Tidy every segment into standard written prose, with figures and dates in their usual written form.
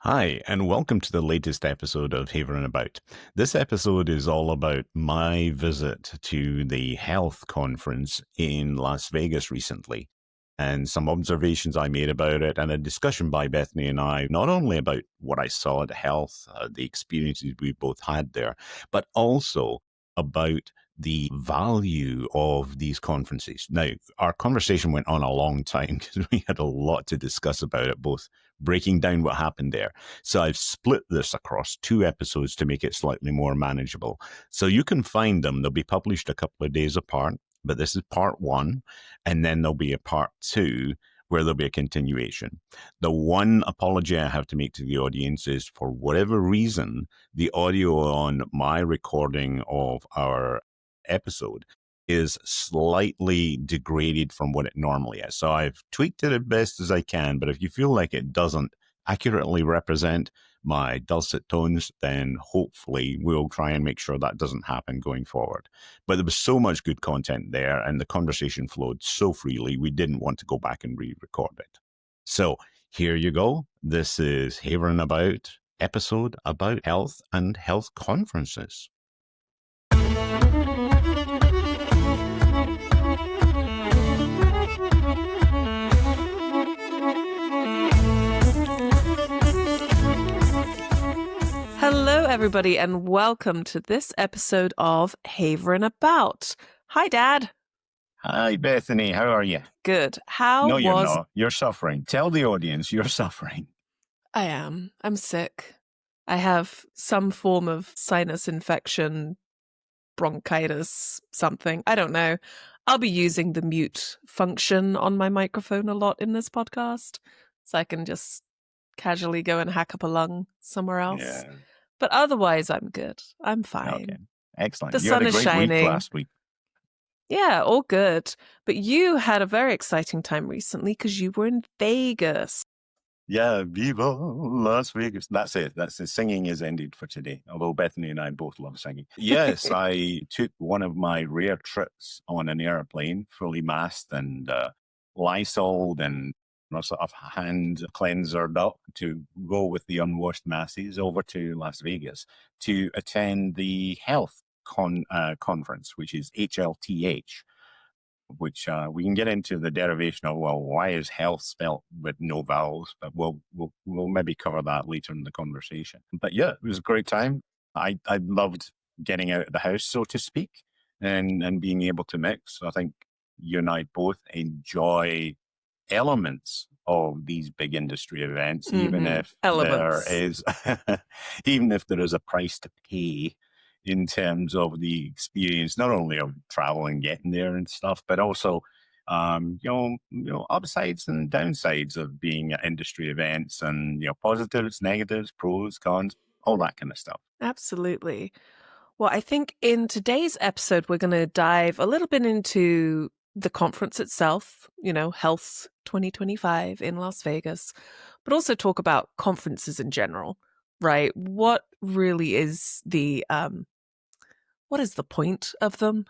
Hi, and welcome to the latest episode of Haverin About. This episode is all about my visit to the health conference in Las Vegas recently, and some observations I made about it, and a discussion by Bethany and I, not only about what I saw at health, the experiences we both had there, but also about the value of these conferences. Now, our conversation went on a long time because we had a lot to discuss about it, both breaking down what happened there. So I've split this across 2 episodes to make it slightly more manageable. So you can find them. They'll be published a couple of days apart, but this is part 1. And then there'll be a part 2 where there'll be a continuation. The one apology I have to make to the audience is, for whatever reason, the audio on my recording of our episode is slightly degraded from what it normally is. So I've tweaked it as best as I can, but if you feel like it doesn't accurately represent my dulcet tones, then hopefully we'll try and make sure that doesn't happen going forward. But there was so much good content there, and the conversation flowed so freely, we didn't want to go back and re-record it. So here you go. This is Haverin About, episode about health and health conferences. Hello, everybody, and welcome to this episode of Haverin About. Hi, Dad. Hi, Bethany. How are you? Good. No, you're not. You're suffering. Tell the audience you're suffering. I am. I'm sick. I have some form of sinus infection, bronchitis, something. I don't know. I'll be using the mute function on my microphone a lot in this podcast, so I can just casually go and hack up a lung somewhere else. Yeah. But otherwise, I'm good. I'm fine. Okay. Excellent. The You sun had a is great shining. week last week. Yeah, all good. But you had a very exciting time recently because you were in Vegas. Yeah, Viva Las Vegas. That's it. That's the singing is ended for today. Although Bethany and I both love singing. Yes, I took one of my rare trips on an airplane, fully masked and Lysoled and sort of hand cleansered up to go with the unwashed masses over to Las Vegas to attend the health conference, which is HLTH, which we can get into the derivation of, well, why is health spelt with no vowels? But we'll maybe cover that later in the conversation. But yeah, it was a great time. I loved getting out of the house, so to speak, and being able to mix. I think you and I both enjoy elements of these big industry events, even if there is a price to pay in terms of the experience, not only of travel and getting there and stuff, but also upsides and downsides of being at industry events, and positives, negatives, pros, cons, all that kind of stuff. Absolutely. Well, I think in today's episode, we're going to dive a little bit into the conference itself, Health 2025 in Las Vegas, but also talk about conferences in general, right? What really is what is the point of them?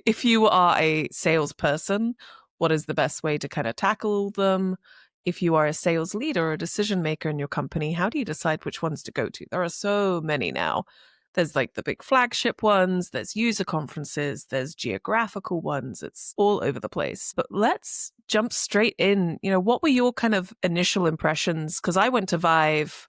If you are a salesperson, what is the best way to kind of tackle them? If you are a sales leader or a decision maker in your company, how do you decide which ones to go to? There are so many now. There's like the big flagship ones, there's user conferences, there's geographical ones. It's all over the place. But let's jump straight in. What were your kind of initial impressions? Because I went to ViVE.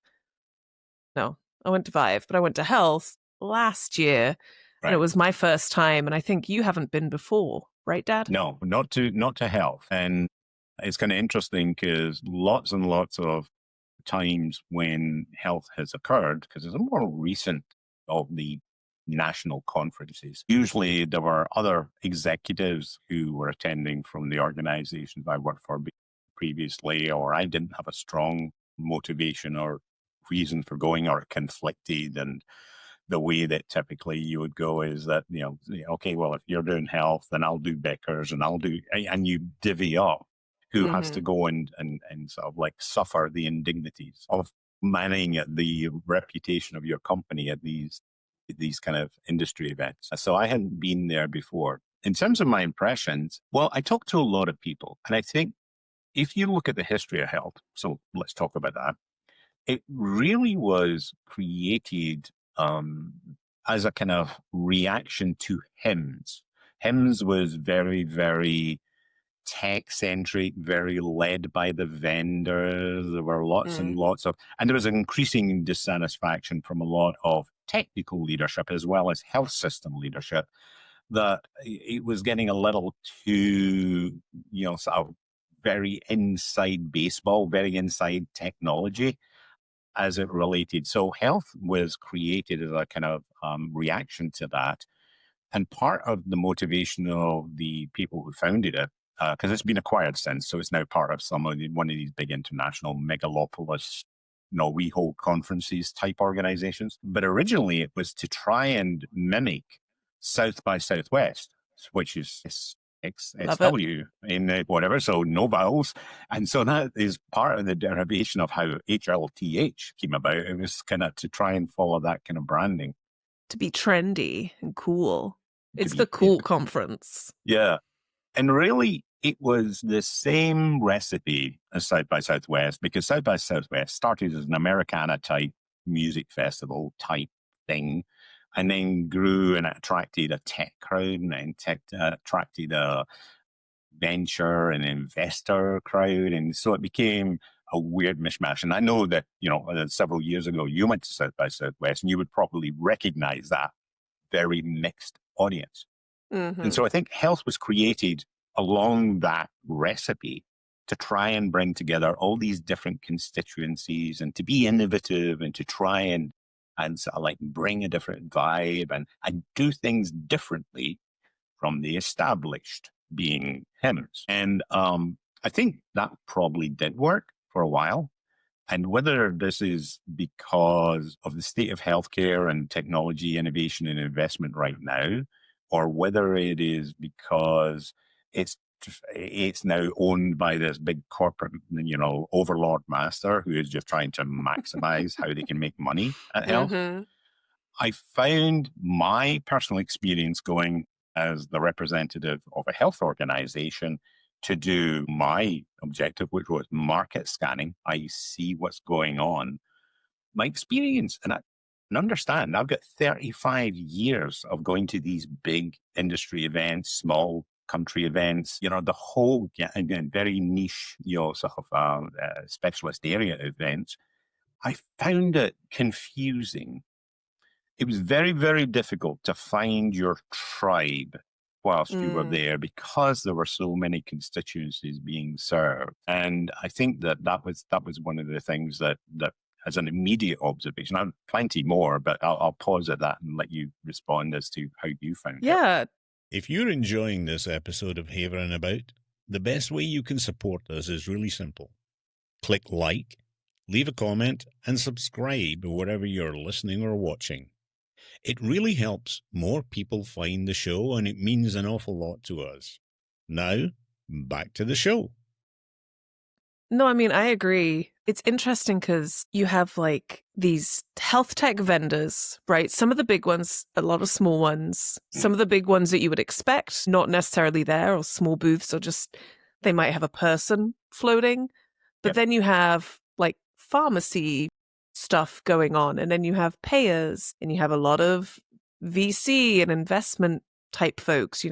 No, I went to ViVE, but I went to Health last year. Right. And it was my first time. And I think you haven't been before, right, Dad? No, not to Health. And it's kind of interesting because lots and lots of times when Health has occurred, because it's a more recent of the national conferences. Usually there were other executives who were attending from the organizations I worked for previously, or I didn't have a strong motivation or reason for going, or conflicted. And the way that typically you would go is that, okay, well, if you're doing health, then I'll do Becker's and you divvy up who has to go and sort of like suffer the indignities of manning the reputation of your company at these kind of industry events. So I hadn't been there before. In terms of my impressions, well, I talked to a lot of people, and I think if you look at the history of health, so let's talk about that. it really was created as a kind of reaction to HIMSS. HIMSS was very, very tech-centric, very led by the vendors. There were lots and lots of, and there was an increasing dissatisfaction from a lot of technical leadership as well as health system leadership, that it was getting a little too, sort of very inside baseball, very inside technology as it related. So health was created as a kind of reaction to that. And part of the motivation of the people who founded it, because it's been acquired since, so it's now part of one of these big international megalopolis, we hold conferences type organizations. But originally it was to try and mimic South by Southwest, which is XW in whatever, so no vowels. And so that is part of the derivation of how HLTH came about. It was kind of to try and follow that kind of branding. To be trendy and cool. It's the cool conference. Yeah. And really, it was the same recipe as South by Southwest, because South by Southwest started as an Americana type music festival type thing, and then grew and attracted a tech crowd, and then attracted a venture and investor crowd. And so it became a weird mishmash. And I know that, several years ago, you went to South by Southwest and you would probably recognize that very mixed audience. And so I think health was created along that recipe to try and bring together all these different constituencies and to be innovative and to try and sort of like bring a different vibe and do things differently from the established, being HIMSS. And I think that probably did work for a while. And whether this is because of the state of healthcare and technology innovation and investment right now, or whether it is because it's now owned by this big corporate, overlord master who is just trying to maximize how they can make money at health. I found my personal experience going as the representative of a health organization to do my objective, which was market scanning. I see what's going on. My experience, and understand, I've got 35 years of going to these big industry events, small country events, the whole very niche, sort of specialist area events. I found it confusing. It was very, very difficult to find your tribe whilst you were there, because there were so many constituencies being served. And I think that was one of the things that as an immediate observation, I have plenty more, but I'll pause at that and let you respond as to how you found it. Yeah. If you're enjoying this episode of Haverin About, the best way you can support us is really simple. Click like, leave a comment, and subscribe wherever you're listening or watching. It really helps more people find the show, and it means an awful lot to us. Now, back to the show. No, I mean, I agree. It's interesting because you have like these health tech vendors, right? Some of the big ones, a lot of small ones, some of the big ones that you would expect, not necessarily there, or small booths, or just they might have a person floating. But then you have like pharmacy stuff going on, and then you have payers, and you have a lot of VC and investment type folks.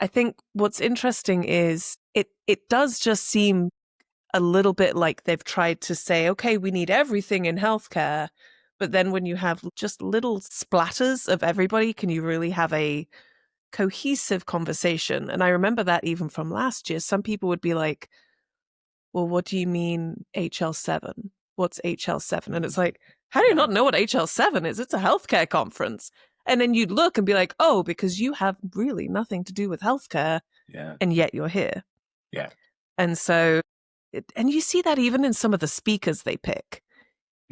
I think what's interesting is it does just seem a little bit like they've tried to say, okay, we need everything in healthcare, but then when you have just little splatters of everybody, can you really have a cohesive conversation? And I remember that even from last year, some people would be like, well, what do you mean HL7? What's HL7? And it's like, how do you not know what HL7 is? It's a healthcare conference. And then you'd look and be like, oh, because you have really nothing to do with healthcare, and yet you're here. Yeah. And so, and you see that even in some of the speakers they pick.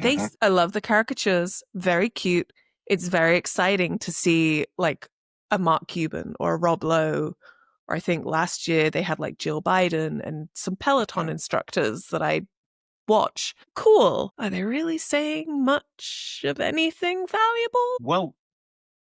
I love the caricatures, very cute. It's very exciting to see like a Mark Cuban or a Rob Lowe, or I think last year they had like Jill Biden and some Peloton instructors that I watch. Cool. Are they really saying much of anything valuable? Well,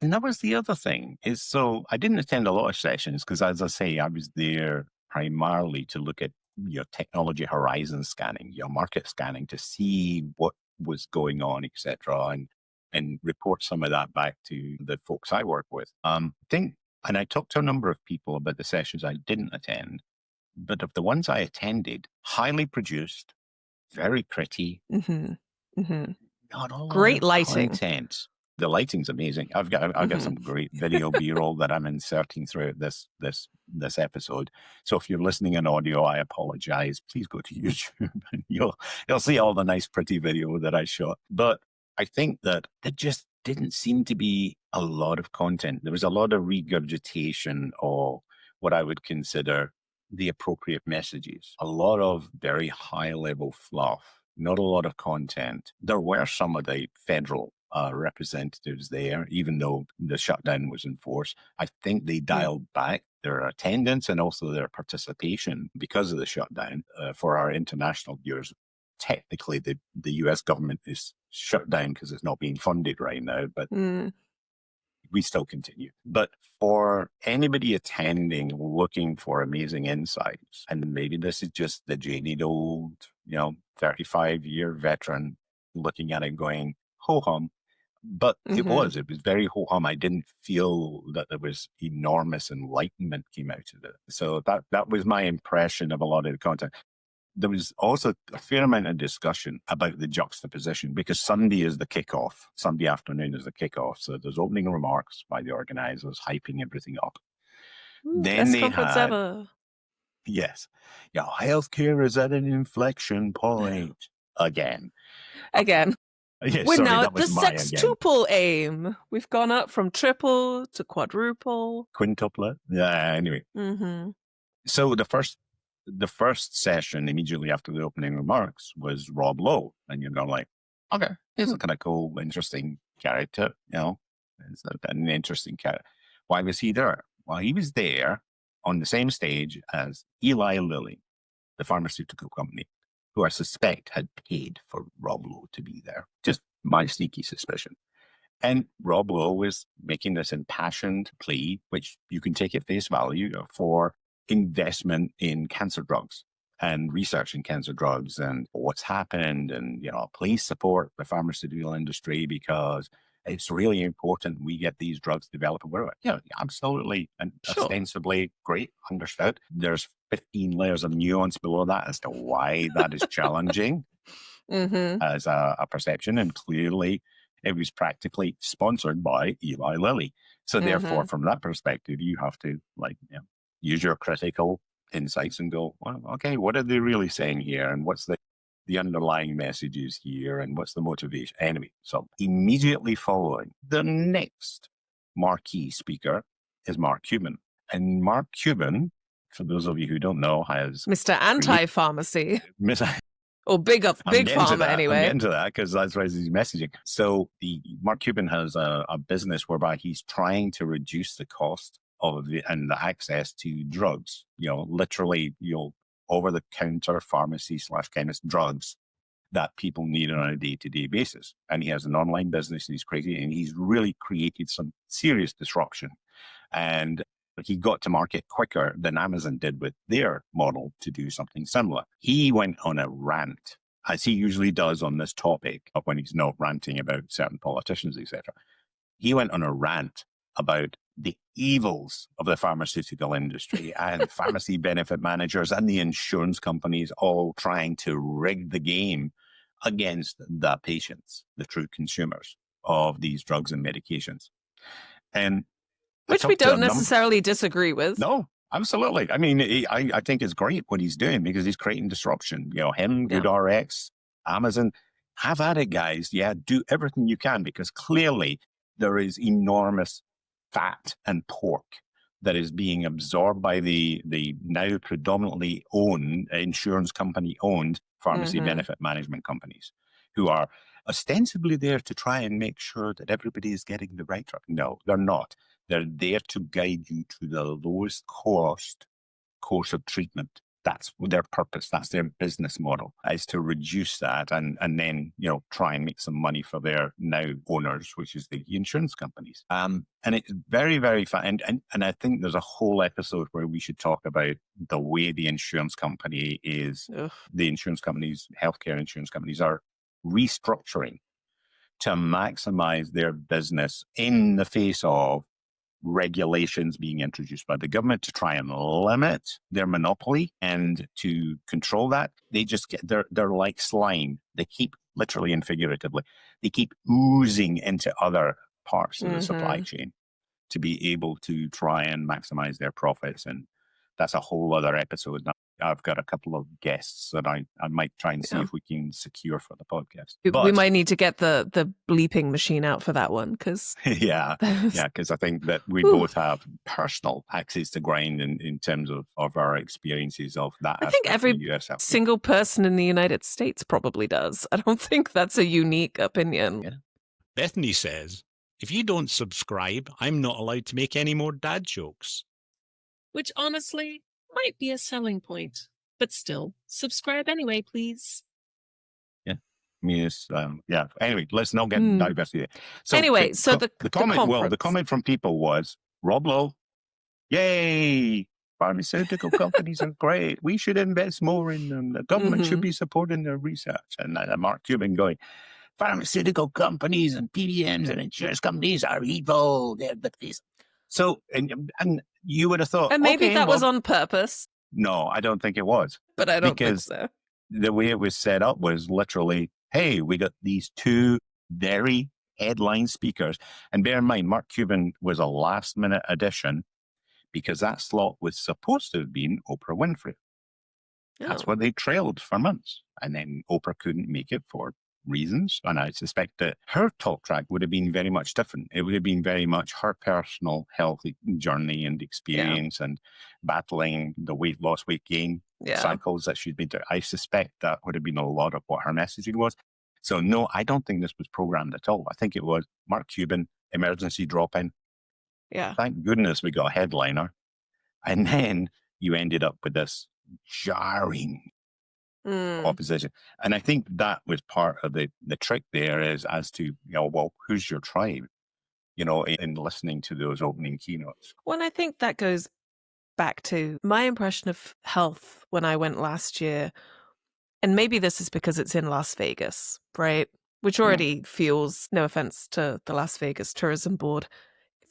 and that was the other thing, is so I didn't attend a lot of sessions because, as I say, I was there primarily to look at your technology horizon scanning, your market scanning, to see what was going on, etc., and report some of that back to the folks I work with. And I talked to a number of people about the sessions I didn't attend, but of the ones I attended, highly produced, very pretty, Mm-hmm. Mm-hmm. not a lot Great of lighting. content. The lighting's amazing. I've got some great video B-roll that I'm inserting throughout this episode. So if you're listening in audio, I apologize. Please go to YouTube and you'll see all the nice, pretty video that I shot. But I think that there just didn't seem to be a lot of content. There was a lot of regurgitation of what I would consider the appropriate messages. A lot of very high-level fluff. Not a lot of content. There were some of the federal representatives there, even though the shutdown was in force. I think they dialed back their attendance and also their participation because of the shutdown. For our international viewers, technically the US government is shut down because it's not being funded right now, but we still continue. But for anybody attending looking for amazing insights, and maybe this is just the jaded old, 35-year veteran looking at it going, ho-hum. But it was very ho-hum. I didn't feel that there was enormous enlightenment came out of it. So that was my impression of a lot of the content. There was also a fair amount of discussion about the juxtaposition because Sunday is the kickoff. Sunday afternoon is the kickoff. So there's opening remarks by the organizers, hyping everything up. Best conference ever. Yes. Healthcare is at an inflection point. Again. Yeah, we're now at the sextuple aim. We've gone up from triple to quadruple. Quintuplet. Yeah, anyway. So the first session immediately after the opening remarks was Rob Lowe. And you're going like, okay, he's a kind of cool, interesting character, It's an interesting character. Why was he there? Well, he was there on the same stage as Eli Lilly, the pharmaceutical company, who I suspect had paid for Rob Lowe to be there. Just my sneaky suspicion. And Rob Lowe was making this impassioned plea, which you can take at face value, for investment in cancer drugs and research in cancer drugs and what's happened. And, please support the pharmaceutical industry because it's really important we get these drugs developed. Absolutely and ostensibly great, understood. There's 15 layers of nuance below that as to why that is challenging as a perception. And clearly it was practically sponsored by Eli Lilly. So therefore, from that perspective, you have to use your critical insights and go, well, okay, what are they really saying here? And what's the underlying messages here? And what's the motivation? Anyway, so immediately following, the next marquee speaker is Mark Cuban. And Mark Cuban, for those of you who don't know, has Mr. Anti-Pharmacy. Or big pharma, anyway. I'm getting to that because that's why he's messaging. So Mark Cuban has a business whereby he's trying to reduce the cost of and the access to drugs. Literally, over-the-counter pharmacy/chemist drugs that people need on a day-to-day basis. And he has an online business and he's crazy and he's really created some serious disruption. And he got to market quicker than Amazon did with their model to do something similar. He went on a rant, as he usually does on this topic, when he's not ranting about certain politicians, etc. He went on a rant about the evils of the pharmaceutical industry and pharmacy benefit managers and the insurance companies all trying to rig the game against the patients, the true consumers of these drugs and medications. And which we don't necessarily disagree with. No, absolutely. I mean, I think it's great what he's doing because he's creating disruption. GoodRx, Amazon, have at it, guys. Yeah, do everything you can because clearly there is enormous fat and pork that is being absorbed by the now predominantly insurance company owned pharmacy benefit management companies who are ostensibly there to try and make sure that everybody is getting the right drug. No, they're not. They're there to guide you to the lowest course of treatment. That's their purpose. That's their business model, is to reduce that and then, try and make some money for their now owners, which is the insurance companies. And it's very, very fun. And I think there's a whole episode where we should talk about the way the insurance company is, the insurance companies, healthcare insurance companies are restructuring to maximize their business in the face of regulations being introduced by the government to try and limit their monopoly and to control that. They just get, they're like slime. They keep, literally and figuratively, they keep oozing into other parts of the supply chain to be able to try and maximize their profits. And that's a whole other episode. I've got a couple of guests that I might try and see if we can secure for the podcast. We might need to get the bleeping machine out for that one, because because I think that we both have personal access to grind in terms of our experiences of that. I think every single person in the United States probably does. I don't think that's a unique opinion. Yeah. Bethany says, if you don't subscribe, I'm not allowed to make any more dad jokes. Which honestly might be a selling point, but still, subscribe anyway, please. Yeah. Anyway, let's not get diversity. So anyway, the comment. Well, the comment from people was, Rob Lowe, yay! Pharmaceutical companies are great. We should invest more in them. The government should be supporting their research. And Mark Cuban going, pharmaceutical companies and PBMs and insurance companies are evil. They're the these. So, and you would have thought, and maybe that was on purpose. No, I don't think it was. But I don't think so. The way it was set up was literally, hey, we got these two very headline speakers. And bear in mind, Mark Cuban was a last-minute addition because that slot was supposed to have been Oprah Winfrey. That's what they trailed for months. And then Oprah couldn't make it for reasons. And I suspect that her talk track would have been very much different. It would have been very much her personal health journey and experience and battling the weight loss, weight gain cycles that she'd been through. I suspect that would have been a lot of what her messaging was. So no, I don't think this was programmed at all. I think it was Mark Cuban, emergency drop-in. Yeah. Thank goodness we got a headliner. And then you ended up with this jarring opposition. And I think that was part of the trick there, is as to, well, who's your tribe, in listening to those opening keynotes. Well, I think that goes back to my impression of health when I went last year. And maybe this is because it's in Las Vegas, right? Which already feels, no offense to the Las Vegas Tourism Board,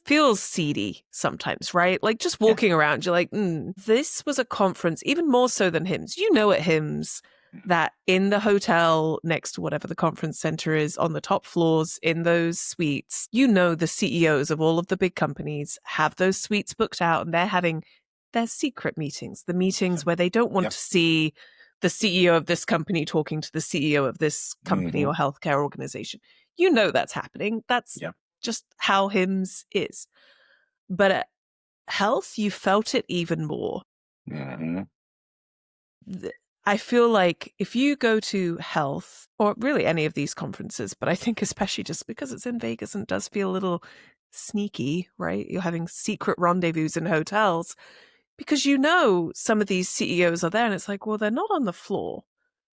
feels seedy sometimes, right? Like just walking around, you're like, this was a conference, even more so than HIMSS. At HIMSS that in the hotel next to whatever the conference center is, on the top floors in those suites, the CEOs of all of the big companies have those suites booked out, and they're having their secret meetings, the meetings where they don't want to see the CEO of this company talking to the CEO of this company or healthcare organization. That's happening. That's just how HIMSS is. But at health, you felt it even more. I feel like if you go to health, or really any of these conferences, but I think especially just because it's in Vegas and it does feel a little sneaky, right? You're having secret rendezvous in hotels because some of these CEOs are there, and it's like, well, they're not on the floor.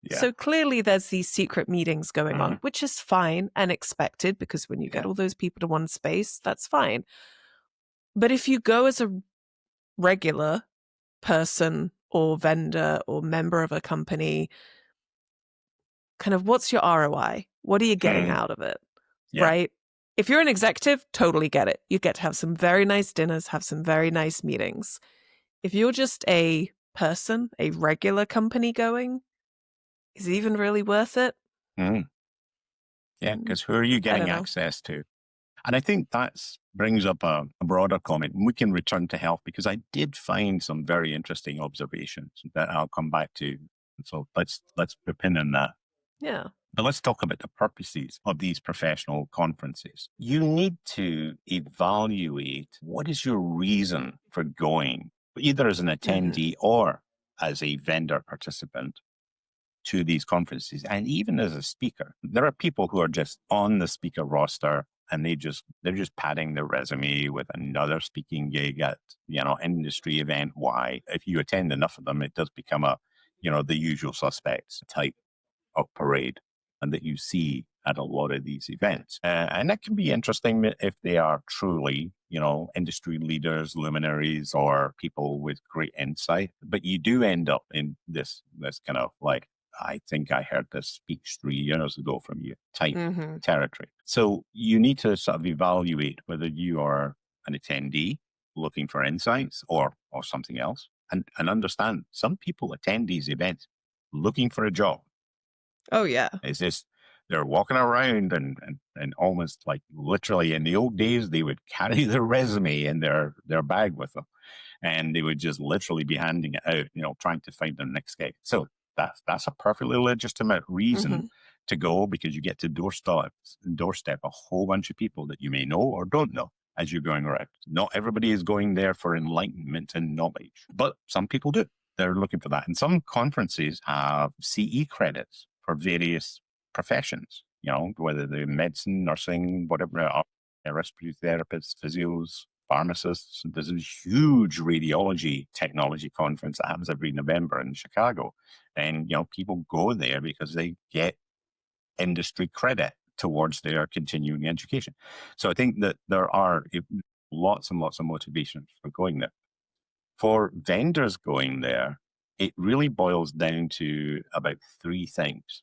Yeah. So clearly there's these secret meetings going on, which is fine and expected, because when you get all those people to one space, that's fine. But if you go as a regular person or vendor or member of a company, kind of what's your ROI? What are you getting out of it? Right? If you're an executive, totally get it. You get to have some very nice dinners, have some very nice meetings. If you're just a person, a regular company going, is it even really worth it? Yeah, because who are you getting access to? And I think that brings up a broader comment. And we can return to health, because I did find some very interesting observations that I'll come back to. So let's put a pin in that. Yeah. But let's talk about the purposes of these professional conferences. You need to evaluate what is your reason for going, either as an attendee or as a vendor participant to these conferences, and even as a speaker. There are people who are just on the speaker roster, and they're just padding their resume with another speaking gig at industry event. Why? If you attend enough of them, it does become the usual suspects type of parade, and that you see at a lot of these events. And that can be interesting if they are truly, industry leaders, luminaries, or people with great insight. But you do end up in this kind of like, I think I heard this speech 3 years ago from you type Mm-hmm. territory. So you need to sort of evaluate whether you are an attendee looking for insights or something else, and understand some people attend these events looking for a job. Oh, yeah. It's just they're walking around and almost like literally in the old days, they would carry their resume in their bag with them, and they would just literally be handing it out, trying to find their next gig. So that's a perfectly legitimate reason Mm-hmm. to go, because you get to doorstep a whole bunch of people that you may know or don't know as you're going around. Not everybody is going there for enlightenment and knowledge, but some people do. They're looking for that. And some conferences have CE credits for various professions, whether they're medicine, nursing, whatever, respiratory therapists, physios, pharmacists. There's a huge radiology technology conference that happens every November in Chicago. And, people go there because they get industry credit towards their continuing education. So I think that there are lots and lots of motivations for going there. For vendors going there, it really boils down to about 3 things.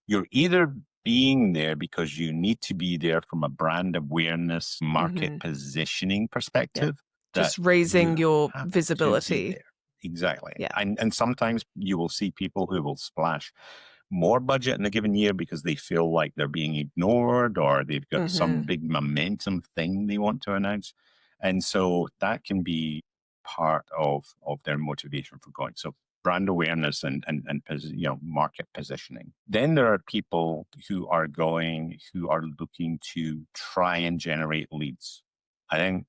You're either being there because you need to be there from a brand awareness, market Mm-hmm. positioning perspective. Just That raising you your have to be visibility. there. Exactly. Yeah. And sometimes you will see people who will splash more budget in a given year because they feel like they're being ignored, or they've got some big momentum thing they want to announce. And so that can be part of their motivation for going. So brand awareness and market positioning. Then there are people who are looking to try and generate leads. I think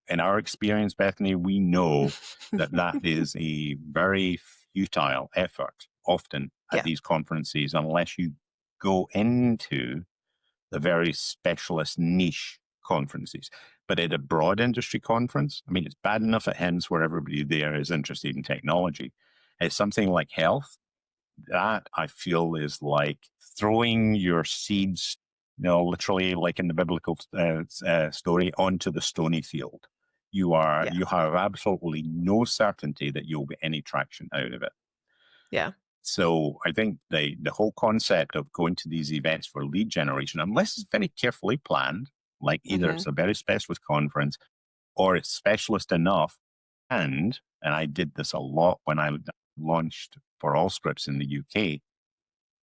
in our experience, Bethany, we know that is a very futile effort often at these conferences, unless you go into the very specialist niche conferences. But at a broad industry conference, I mean, it's bad enough at HIMSS where everybody there is interested in technology. It's something like health. That I feel is like throwing your seeds, literally like in the biblical story, onto the stony field. You have absolutely no certainty that you'll get any traction out of it. Yeah. So I think the whole concept of going to these events for lead generation, unless it's very carefully planned, like either it's a very specialist conference or it's specialist enough, and I did this a lot when I launched for Allscripts in the UK,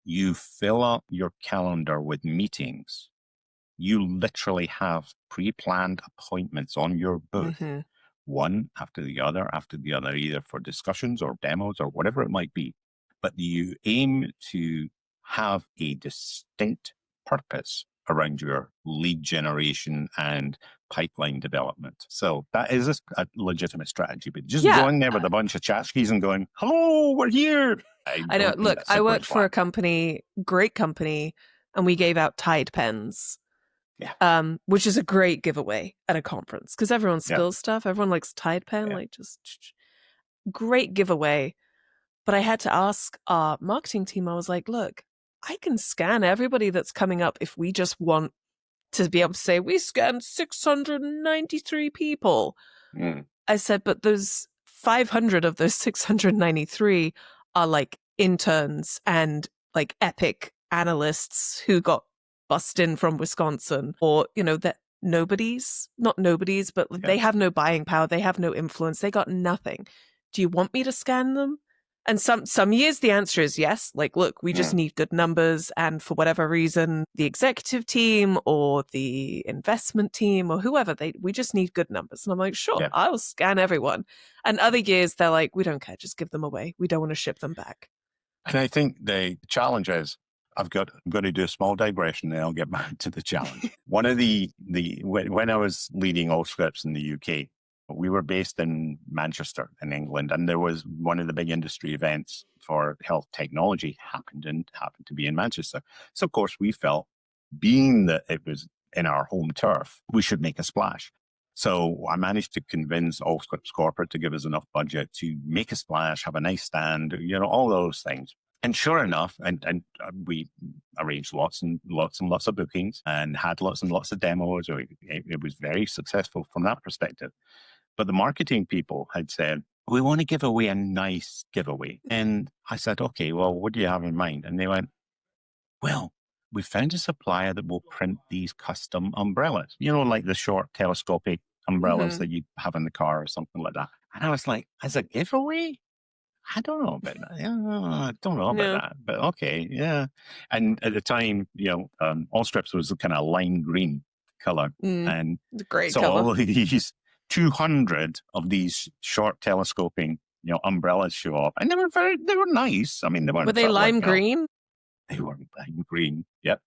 you fill up your calendar with meetings. You literally have pre-planned appointments on your booth, one after the other, either for discussions or demos or whatever it might be. But you aim to have a distinct purpose around your lead generation and pipeline development. So that is a legitimate strategy. But just going there with a bunch of tchotchkes and going, "Hello, we're here." I know. Look, I worked for a company, great company, and we gave out Tide pens. Yeah. Which is a great giveaway at a conference because everyone spills stuff. Everyone likes Tide pen, like just great giveaway. But I had to ask our marketing team, I was like, look, I can scan everybody that's coming up if we just want to be able to say, we scanned 693 people. I said, but those 500 of those 693 are like interns and like epic analysts who got bussed in from Wisconsin, or, that not nobodies, but they have no buying power. They have no influence. They got nothing. Do you want me to scan them? And some years the answer is yes. Like, look, we just need good numbers. And for whatever reason, the executive team or the investment team or whoever, we just need good numbers. And I'm like, sure, I'll scan everyone. And other years they're like, we don't care. Just give them away. We don't want to ship them back. And I think the challenge is, I'm going to do a small digression and I'll get back to the challenge. One of when I was leading Allscripts in the UK, we were based in Manchester in England, and there was one of the big industry events for health technology happened to be in Manchester. So of course we felt, being that it was in our home turf, we should make a splash. So I managed to convince Allscripts Corporate to give us enough budget to make a splash, have a nice stand, all those things. And sure enough, and we arranged lots and lots of bookings and had lots and lots of demos. It was very successful from that perspective. But the marketing people had said, we want to give away a nice giveaway. And I said, okay, well, what do you have in mind? And they went, well, we found a supplier that will print these custom umbrellas, like the short telescopic umbrellas that you have in the car or something like that. And I was like, as a giveaway? I don't know about that. Yeah, I don't know about Yeah. that, but okay, yeah. And at the time, Allscripts was the kind of lime green color, and Great so color. all of these 200 of these short telescoping, umbrellas show up, and they were nice. I mean, they weren't. Were they lime green? They were lime green. Yep.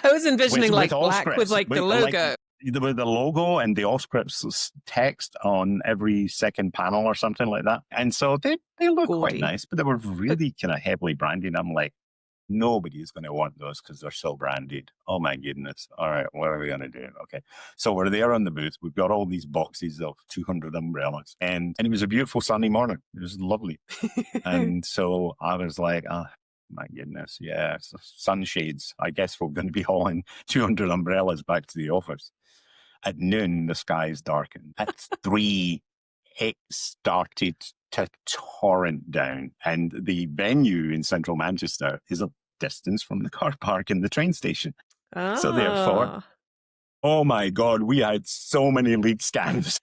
I was envisioning with black with the logo. With the logo and the Allscripts text on every second panel or something like that. And so they look quite nice, but they were really kind of heavily branded. I'm like, nobody's going to want those because they're so branded. Oh my goodness. All right, what are we going to do? Okay. So we're there on the booth. We've got all these boxes of 200 umbrellas, and it was a beautiful sunny morning. It was lovely. And so I was like, my goodness, yeah, sunshades. I guess we're going to be hauling 200 umbrellas back to the office. At noon, the skies darkened. At 3, it started to torrent down. And the venue in central Manchester is a distance from the car park and the train station. So therefore, oh my God, we had so many lead scans.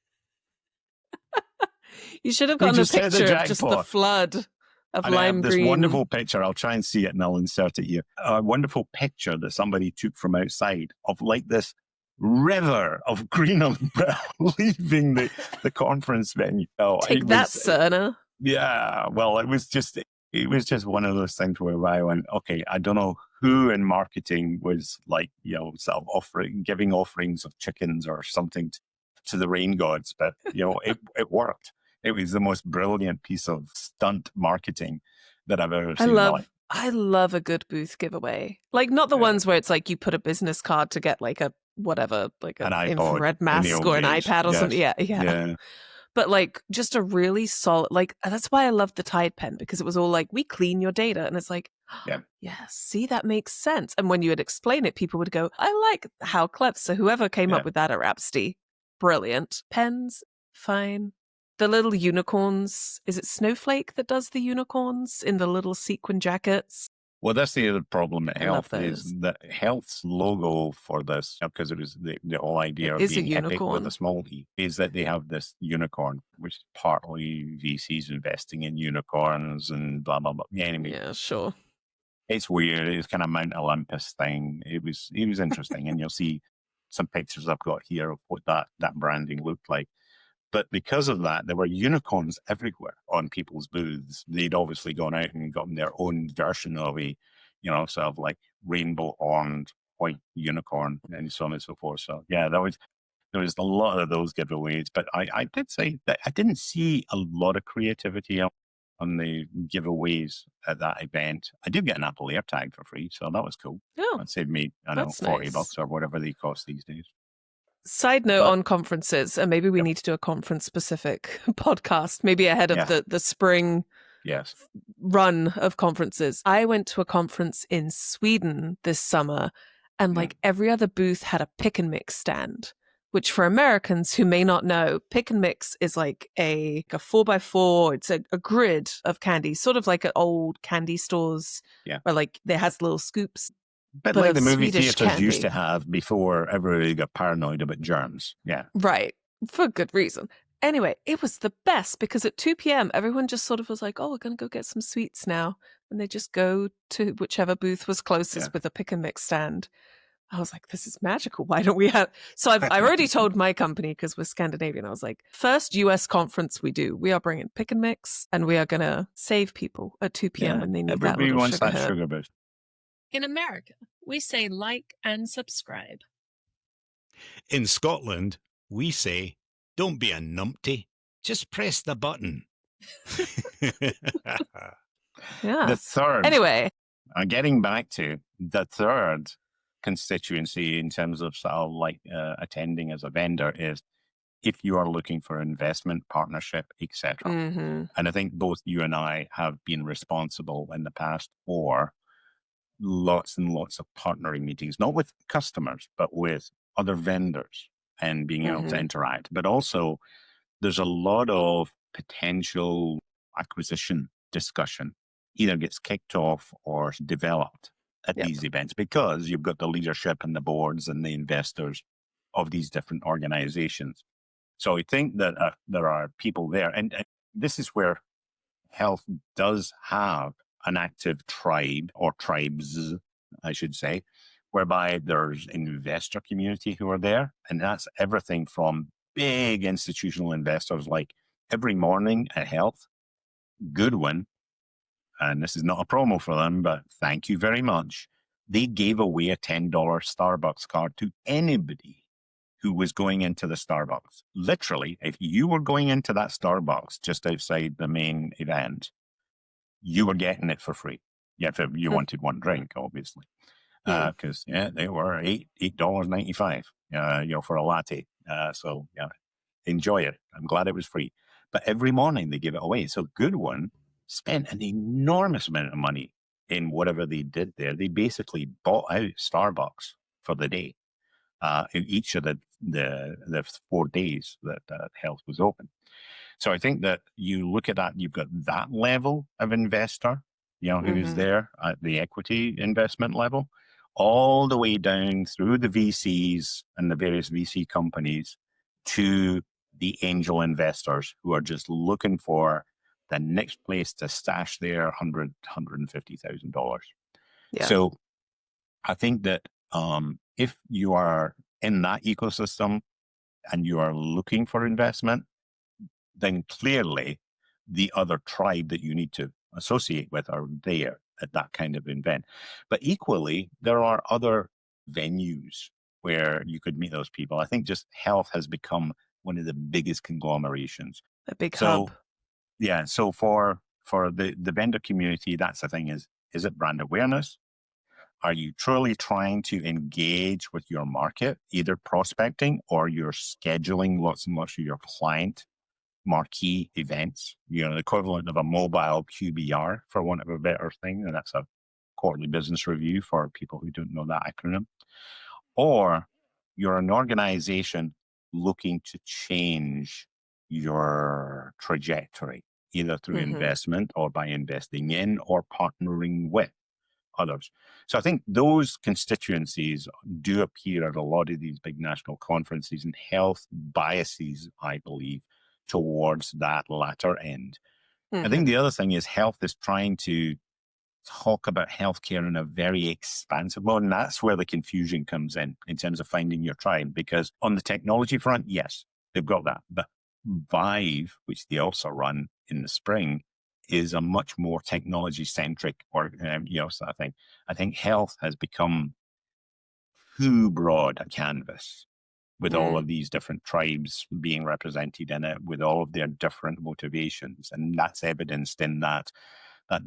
You should have gotten a picture of just the flood of lime green. This wonderful picture. I'll try and see it and I'll insert it here. A wonderful picture that somebody took from outside of like this river of green umbrella leaving the conference venue. Oh, Take that, Cerner. Yeah, well, it was just one of those things where I went, okay, I don't know who in marketing was like, sort of giving offerings of chickens or something to the rain gods, but it worked. It was the most brilliant piece of stunt marketing that I've ever seen in my life. I love a good booth giveaway. Like, not the ones where it's like you put a business card to get like a whatever, like an infrared mask or an iPad or something. Yeah. But like just a really solid, like, that's why I love the Tide pen, because it was all like, we clean your data. And it's like, see, that makes sense. And when you would explain it, people would go, I like how clever. So whoever came up with that at Rhapsody, brilliant. Pens, fine. The little unicorns, is it Snowflake that does the unicorns in the little sequin jackets? Well, that's the other problem at Health is that Health's logo for this, because it was the whole idea of being epic with a small e, is that they have this unicorn, which is partly VCs investing in unicorns and blah, blah, blah. Anyway, yeah, sure. It's weird. It's kind of Mount Olympus thing. It was interesting. And you'll see some pictures I've got here of what that branding looked like. But because of that, there were unicorns everywhere on people's booths. They'd obviously gone out and gotten their own version of a, sort of like rainbow horned white unicorn and so on and so forth. So yeah, there was a lot of those giveaways. But I did say that I didn't see a lot of creativity on the giveaways at that event. I did get an Apple AirTag for free, so that was cool. Oh, that saved me, $40 or whatever they cost these days. Side note on conferences, and maybe we need to do a conference-specific podcast, maybe ahead of the spring run of conferences. I went to a conference in Sweden this summer, and like every other booth had a pick and mix stand, which for Americans who may not know, pick and mix is like a 4x4. It's a grid of candy, sort of like at old candy stores where like there has little scoops. But like the movie theaters used to have before everybody got paranoid about germs. Yeah. Right. For good reason. Anyway, it was the best because at 2 p.m., everyone just sort of was like, oh, we're going to go get some sweets now. And they just go to whichever booth was closest with a pick and mix stand. I was like, this is magical. Why don't we have... So I've already told my company, because we're Scandinavian, I was like, first US conference we do, we are bringing pick and mix, and we are going to save people at 2 p.m. when they need that little wants sugar that hit. sugar boost. In America, we say like and subscribe. In Scotland, we say, don't be a numpty, just press the button. The third. Anyway. Getting back to the third constituency in terms of attending as a vendor is if you are looking for investment, partnership, etc. And I think both you and I have been responsible in the past for lots and lots of partnering meetings, not with customers, but with other vendors and being able to interact, but also there's a lot of potential acquisition discussion either gets kicked off or developed at Yep. these events because you've got the leadership and the boards and the investors of these different organizations. So I think that there are people there. And this is where health does have an active tribe or tribes, I should say, whereby there's investor community who are there. And that's everything from big institutional investors like every morning at Health, Goodwin, and this is not a promo for them, but thank you very much. They gave away a $10 Starbucks card to anybody who was going into the Starbucks. Literally, if you were going into that Starbucks just outside the main event, you were getting it for free. Yeah, if you wanted one drink, obviously. Because they were $8.95, for a latte. So yeah, enjoy it. I'm glad it was free. But every morning they give it away. So Goodwin spent an enormous amount of money in whatever they did there. They basically bought out Starbucks for the day in each of the 4 days that Health was open. So I think that you look at that, you've got that level of investor, who's there at the equity investment level, all the way down through the VCs and the various VC companies to the angel investors who are just looking for the next place to stash their $150,000. Yeah. So I think that if you are in that ecosystem and you are looking for investment, then clearly the other tribe that you need to associate with are there at that kind of event. But equally, there are other venues where you could meet those people. I think just Health has become one of the biggest conglomerations. A big hub. Yeah. So for the vendor community, that's the thing is it brand awareness? Are you truly trying to engage with your market, either prospecting or you're scheduling lots and lots of your client marquee events, the equivalent of a mobile QBR, for want of a better thing, and that's a quarterly business review for people who don't know that acronym. Or you're an organization looking to change your trajectory, either through investment or by investing in or partnering with others. So I think those constituencies do appear at a lot of these big national conferences, and Health biases, I believe, towards that latter end. I think the other thing is Health is trying to talk about healthcare in a very expansive mode, and that's where the confusion comes in terms of finding your tribe. Because on the technology front, yes, they've got that. But ViVE, which they also run in the spring, is a much more technology-centric sort of thing. I think Health has become too broad a canvas with all of these different tribes being represented in it, with all of their different motivations. And that's evidenced in that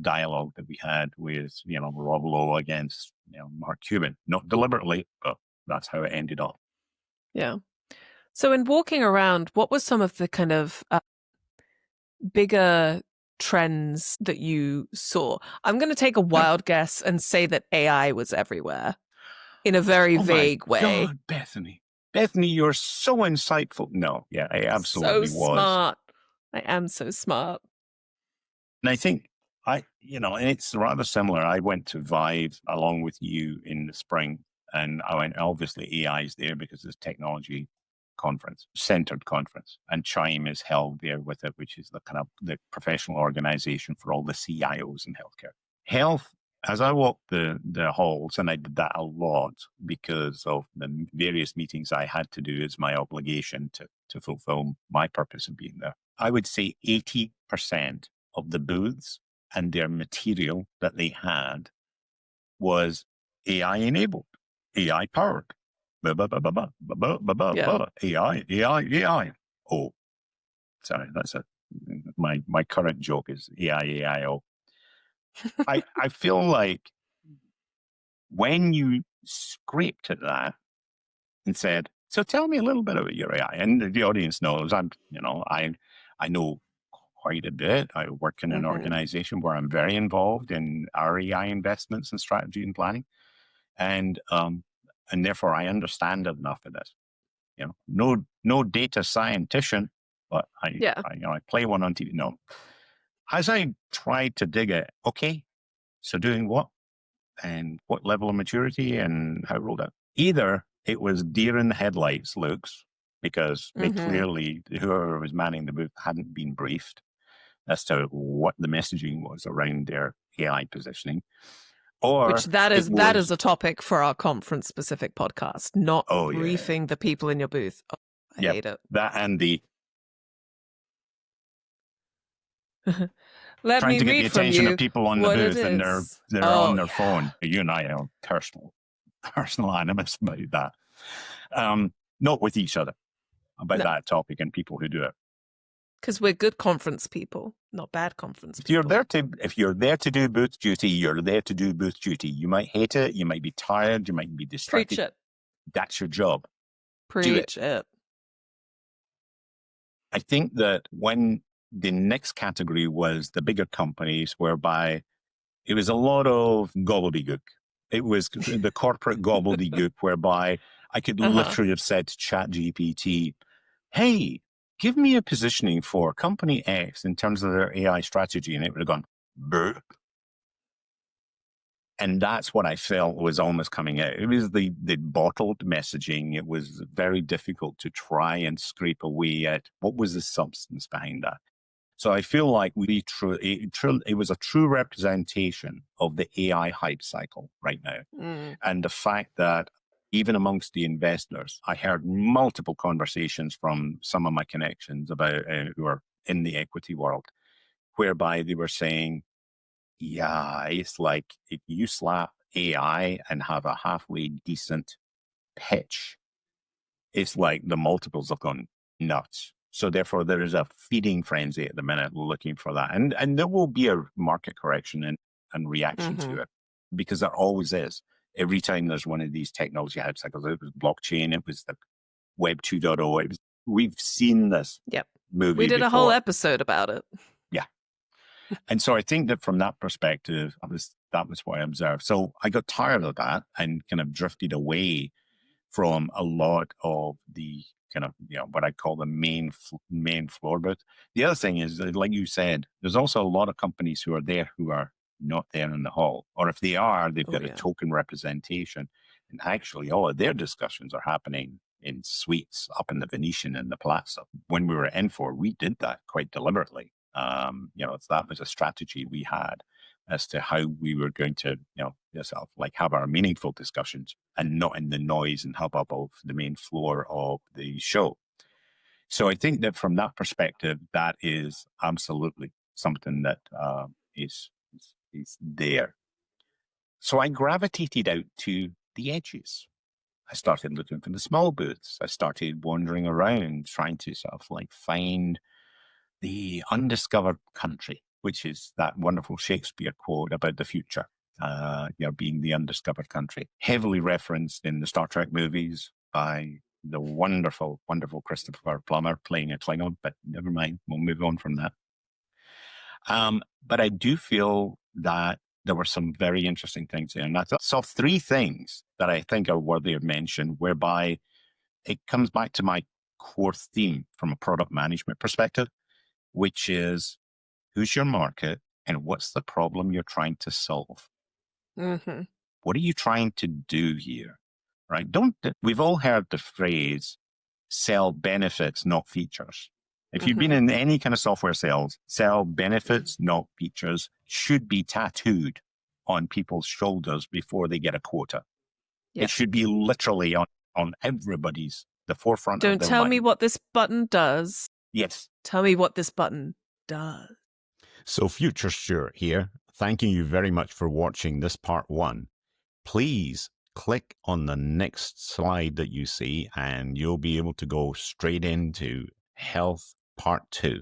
dialogue that we had with, Rob Lowe against, Mark Cuban. Not deliberately, but that's how it ended up. Yeah. So in walking around, what was some of the kind of bigger trends that you saw? I'm going to take a wild guess and say that AI was everywhere in a very vague way. God, Bethany, you're so insightful. No, yeah, I absolutely so was. Smart. I am so smart. And I think and it's rather similar. I went to ViVE along with you in the spring, and I went, obviously AI is there because it's technology centered conference, and Chime is held there with it, which is the kind of the professional organization for all the CIOs in healthcare. Health, as I walked the halls, and I did that a lot because of the various meetings I had to do as my obligation to fulfill my purpose of being there. I would say 80% of the booths and their material that they had was AI enabled, AI powered. AI. Oh, sorry, that's my current joke is AI. I feel like when you scraped at that and said, so tell me a little bit about your AI, and the audience knows I know quite a bit. I work in an organization where I'm very involved in our AI investments and strategy and planning. And therefore I understand enough of this. No data scientist, but I play one on TV. No. As I tried to dig it, okay, so doing what? And what level of maturity and how it rolled out? Either it was deer in the headlights, Luke's, because they clearly, whoever was manning the booth hadn't been briefed as to what the messaging was around their AI positioning. Or which that is a topic for our conference specific podcast, not briefing the people in your booth. Oh, I hate it. That and the Let trying me to get read the from attention you of people on the what it booth and is. they're on their phone. You and I are personal animus about that. Not with each other about that topic and people who do it. Because we're good conference people, not bad conference If people. you're there to do booth duty, you're there to do booth duty. You might hate it, you might be tired, you might be distracted. Preach it. That's your job. Preach it. I think that when the next category was the bigger companies, whereby it was a lot of gobbledygook. It was the corporate gobbledygook, whereby I could literally have said to ChatGPT, hey, give me a positioning for company X in terms of their AI strategy. And it would have gone, boo. And that's what I felt was almost coming out. It was the bottled messaging. It was very difficult to try and scrape away at what was the substance behind that. So I feel like it was a true representation of the AI hype cycle right now. And the fact that even amongst the investors, I heard multiple conversations from some of my connections about who are in the equity world, whereby they were saying, yeah, it's like if you slap AI and have a halfway decent pitch, it's like the multiples have gone nuts. So therefore, there is a feeding frenzy at the minute looking for that. And there will be a market correction and reaction to it, because there always is. Every time there's one of these technology hype cycles, it was blockchain, it was the Web 2.0. We've seen this movie We did before. a whole episode about it. Yeah. And so I think that from that perspective, that was what I observed. So I got tired of that and kind of drifted away from a lot of the kind of, what I call the main floor booth. The other thing is, like you said, there's also a lot of companies who are there who are not there in the hall. Or if they are, they've got a token representation. And actually, all of their discussions are happening in suites up in the Venetian and the Plaza. When we were at N4, we did that quite deliberately. That was a strategy we had as to how we were going to, have our meaningful discussions and not in the noise and hubbub of the main floor of the show. So I think that from that perspective, that is absolutely something that is there. So I gravitated out to the edges. I started looking for the small booths. I started wandering around, trying to sort of find the undiscovered country, which is that wonderful Shakespeare quote about the future, being the undiscovered country, heavily referenced in the Star Trek movies by the wonderful, wonderful Christopher Plummer playing a Klingon, but never mind, we'll move on from that. But I do feel that there were some very interesting things there. And I saw three things that I think are worthy of mention, whereby it comes back to my core theme from a product management perspective, which is who's your market and what's the problem you're trying to solve? What are you trying to do here? Right? We've all heard the phrase, sell benefits, not features. If you've been in any kind of software sales, sell benefits, not features, should be tattooed on people's shoulders before they get a quota. It should be literally on everybody's, the forefront of their mind. Don't tell me what this button does. Yes. Tell me what this button does. So Future Stuart here, thanking you very much for watching this part 1. Please click on the next slide that you see and you'll be able to go straight into Health Part 2.